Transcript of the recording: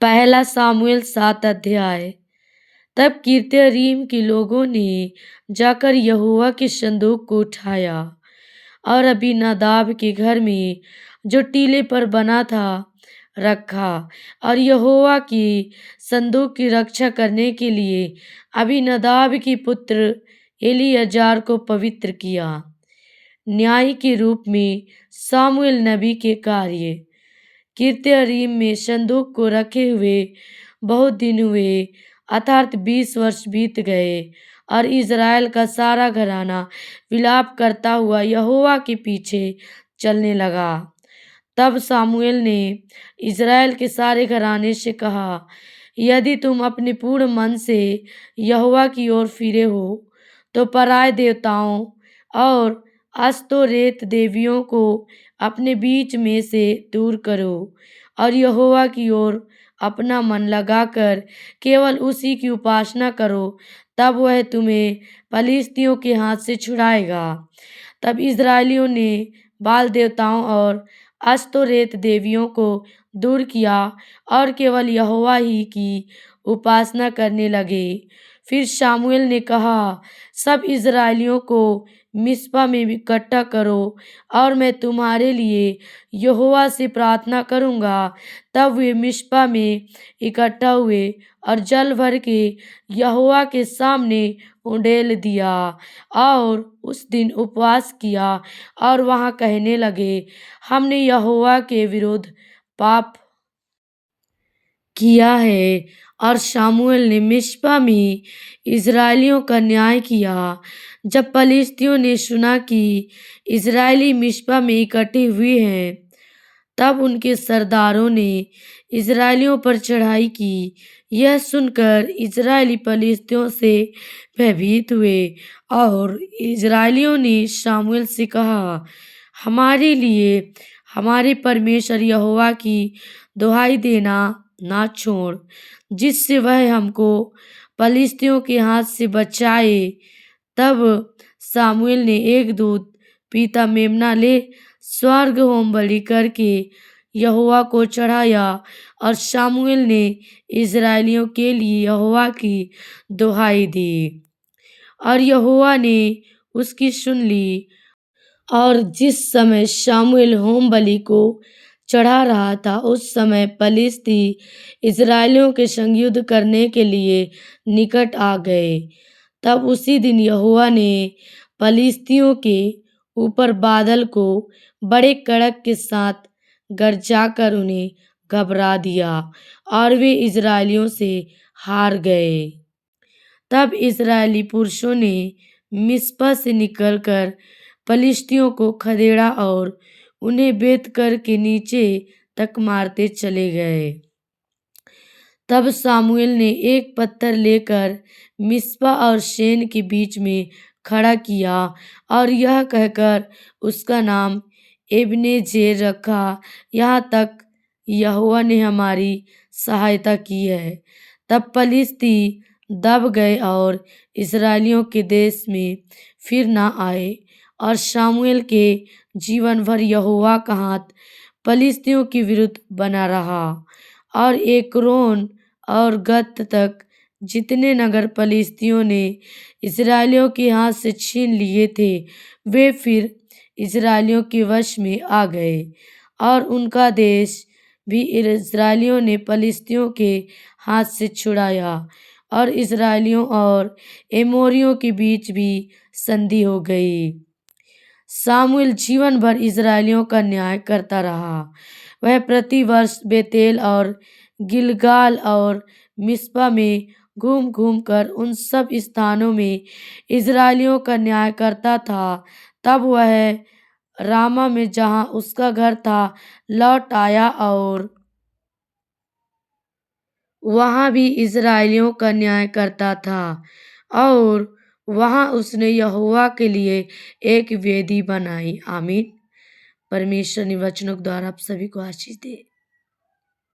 पहला सामुएल 7 अध्याय। तब किर्यतयरीम के लोगों ने जाकर यहोवा के संदूक को उठाया और अबीनादाब के घर में जो टीले पर बना था रखा, और यहोवा की संदूक की रक्षा करने के लिए अबीनादाब के पुत्र एलीआजार को पवित्र किया। न्याय के रूप में सामुएल नबी के कार्य। किर्यतयरीम में संदूक को रखे हुए बहुत दिन हुए, अर्थात 20 वर्ष बीत गए, और इज़राइल का सारा घराना विलाप करता हुआ यहोवा के पीछे चलने लगा। तब सामुएल ने इज़राइल के सारे घराने से कहा, यदि तुम अपने पूर्ण मन से यहोवा की ओर फिरे हो, तो पराए देवताओं और अस्तोरेत देवियों को अपने बीच में से दूर करो, और यहोवा की ओर अपना मन लगाकर केवल उसी की उपासना करो, तब वह तुम्हें पलिश्तियों के हाथ से छुड़ाएगा। तब इस्राएलियों ने बाल देवताओं और अस्तोरेत देवियों को दूर किया और केवल यहोवा ही की उपासना करने लगे। फिर शामुएल ने कहा, सब इस्राएलियों को मिस्पा में इकट्ठा करो, और मैं तुम्हारे लिए यहोवा से प्रार्थना करूँगा। तब वे मिस्पा में इकट्ठा हुए और जल भर के यहोवा के सामने उंडेल दिया, और उस दिन उपवास किया, और वहाँ कहने लगे, हमने यहोवा के विरुद्ध पाप किया है। और शामुएल ने मिस्पा में इज़राइलियों का न्याय किया। जब पलिश्तियों ने सुना कि इज़राइली मिस्पा में इकट्ठे हुए हैं, तब उनके सरदारों ने इज़राइलियों पर चढ़ाई की। यह सुनकर इज़राइली पलिश्तियों से भयभीत हुए, और इज़राइलियों ने शामुएल से कहा, हमारे लिए हमारे परमेश्वर यहोवा की दुहाई देना ना छोड़, जिससे वह हमको पलिश्तियों के हाथ से बचाए। तब सामुएल ने एक दूत पीता मेमना ले स्वर्ग होम बलि करके यहोवा को चढ़ाया, और शामुएल ने इज़राइलियों के लिए यहोवा की दुहाई दी, और यहोवा ने उसकी सुन ली। और जिस समय शामुएल होम बलि को चढ़ा रहा था, उस समय पलिश्ती इज़राइलियों के संग युद्ध करने के लिए निकट आ गए। तब उसी दिन यहोवा ने पलिश्तियों के ऊपर बादल को बड़े कड़क के साथ गरजाकर उन्हें घबरा दिया, और वे इज़राइलियों से हार गए। तब इज़राइली पुरुषों ने मिस्पा से निकलकर पलिश्तियों को खदेड़ा और उन्हें बेतकर के नीचे तक मारते चले गए। तब सामुएल ने एक पत्थर लेकर मिस्पा और शेन के बीच में खड़ा किया, और यह कहकर उसका नाम एबनेजेर रखा, यहाँ तक यहोवा ने हमारी सहायता की है। तब पलिश्ती दब गए और इज़राइलियों के देश में फिर ना आए, और शामुएल के जीवन भर यहोवा का हाथ पलिश्तियों के विरुद्ध बना रहा। और एक्रोन और गत तक जितने नगर पलिश्तियों ने इज़राइलियों के हाथ से छीन लिए थे, वे फिर इज़राइलियों के वश में आ गए, और उनका देश भी इज़राइलियों ने पलिश्तियों के हाथ से छुड़ाया, और इज़राइलियों और एमोरियों के बीच भी संधि हो गई। सामुएल जीवन भर इज़राइलियों का न्याय करता रहा। वह प्रति वर्ष बेतेल और गिलगाल और मिस्पा में घूम घूम कर उन सब स्थानों में इज़राइलियों का न्याय करता था। तब वह रामा में जहाँ उसका घर था लौट आया, और वहाँ भी इज़राइलियों का न्याय करता था, और वहाँ उसने यहोवा के लिए एक वेदी बनाई। आमीन। परमेश्वर ने वचनों के द्वारा आप सभी को आशीष दे।